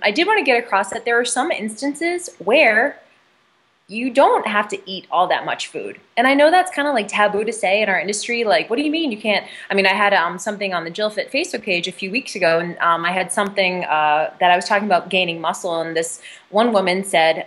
I did want to get across that there are some instances where you don't have to eat all that much food. And I know that's kind of like taboo to say in our industry. Like, what do you mean you can't? I mean, I had something on the Jill Fit Facebook page a few weeks ago, and I had something that I was talking about gaining muscle. And this one woman said,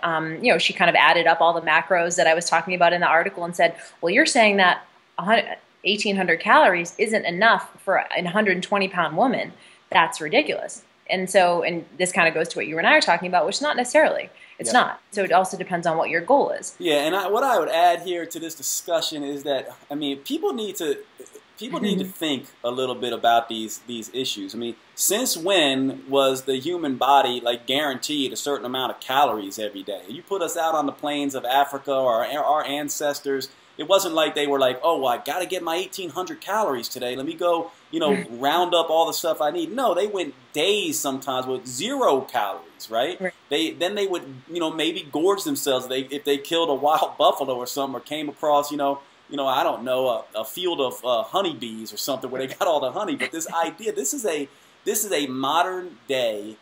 she kind of added up all the macros that I was talking about in the article and said, well, you're saying that 1,800 calories isn't enough for a 120-pound woman. That's ridiculous. And so, and this kind of goes to what you and I are talking about, which is not necessarily. It's not. So it also depends on what your goal is. Yeah, and what I would add here to this discussion is that, I mean, people need to think a little bit about these issues. I mean, since when was the human body like guaranteed a certain amount of calories every day? You put us out on the plains of Africa, or our ancestors. It wasn't like they were like, oh, well, I got to get my 1,800 calories today. Let me go, round up all the stuff I need. No, they went days sometimes with 0 calories, right? Then they would, maybe gorge themselves if they killed a wild buffalo or something, or came across, I don't know, a field of honeybees or something where they got all the honey. But this idea, this is a modern day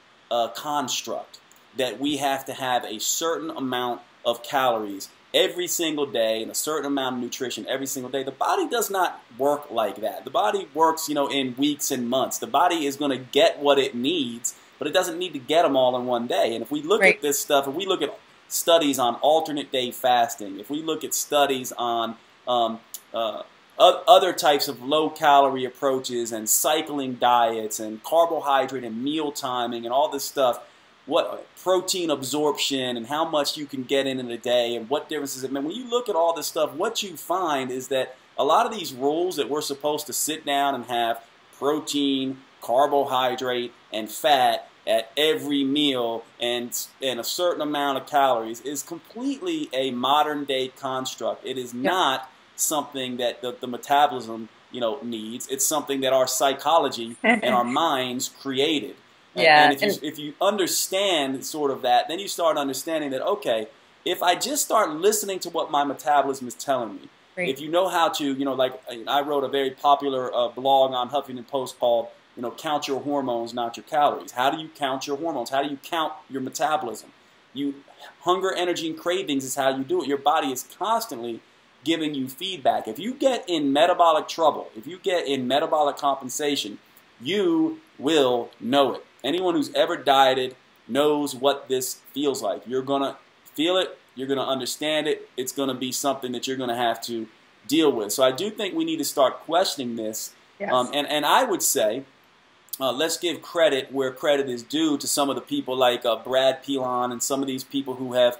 construct that we have to have a certain amount of calories every single day and a certain amount of nutrition every single day. The body does not work like that. The body works, in weeks and months. The body is going to get what it needs, but it doesn't need to get them all in one day. And if we look at this stuff, if we look at studies on alternate day fasting, if we look at studies on other types of low-calorie approaches and cycling diets and carbohydrate and meal timing and all this stuff, what protein absorption and how much you can get in a day and what differences it makes. When you look at all this stuff, what you find is that a lot of these rules that we're supposed to sit down and have protein, carbohydrate, and fat at every meal and a certain amount of calories is completely a modern day construct. It is not something that the metabolism needs. It's something that our psychology and our minds created. And if you understand sort of that, then you start understanding that, okay, if I just start listening to what my metabolism is telling me, if you know how to, like I wrote a very popular blog on Huffington Post called, Count Your Hormones, Not Your Calories. How do you count your hormones? How do you count your metabolism? Hunger, energy, and cravings is how you do it. Your body is constantly giving you feedback. If you get in metabolic trouble, if you get in metabolic compensation, you will know it. Anyone who's ever dieted knows what this feels like. You're going to feel it. You're going to understand it. It's going to be something that you're going to have to deal with. So I do think we need to start questioning this. And I would say, let's give credit where credit is due to some of the people like Brad Pilon and some of these people who have,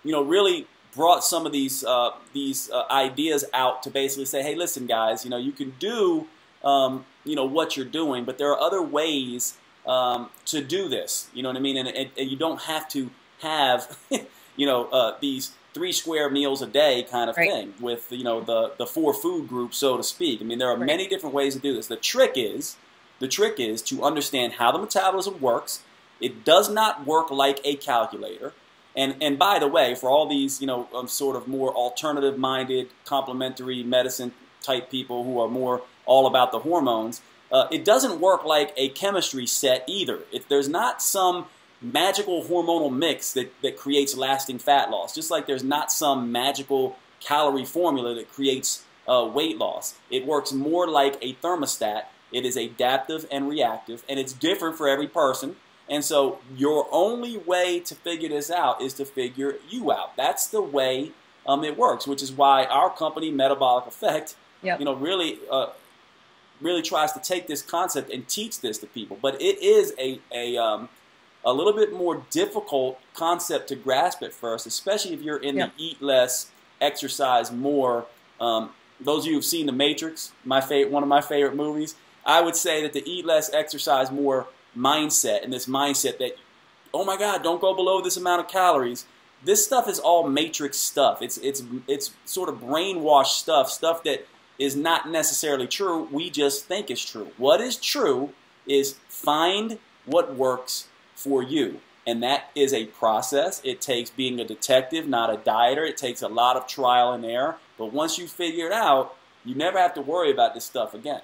really brought some of these ideas out to basically say, hey, listen, guys, you can do, what you're doing, but there are other ways to do this, you know what I mean? And you don't have to have, these 3 square meals a day kind of thing with, the 4 food groups, so to speak. I mean, there are many different ways to do this. The trick is to understand how the metabolism works. It does not work like a calculator. And by the way, for all these, sort of more alternative-minded, complementary medicine type people who are more all about the hormones, it doesn't work like a chemistry set either. There's not some magical hormonal mix that creates lasting fat loss, just like there's not some magical calorie formula that creates weight loss. It works more like a thermostat. It is adaptive and reactive, and it's different for every person. And so your only way to figure this out is to figure you out. That's the way it works, which is why our company, Metabolic Effect, really tries to take this concept and teach this to people. But it is a little bit more difficult concept to grasp at first, especially if you're in the eat less, exercise more. Those of you who've seen The Matrix, one of my favorite movies, I would say that the eat less, exercise more mindset, and this mindset that, oh my God, don't go below this amount of calories. This stuff is all Matrix stuff. It's sort of brainwashed stuff that is not necessarily true. We just think it's true. What is true is find what works for you. And that is a process. It takes being a detective, not a dieter. It takes a lot of trial and error. But once you figure it out, you never have to worry about this stuff again.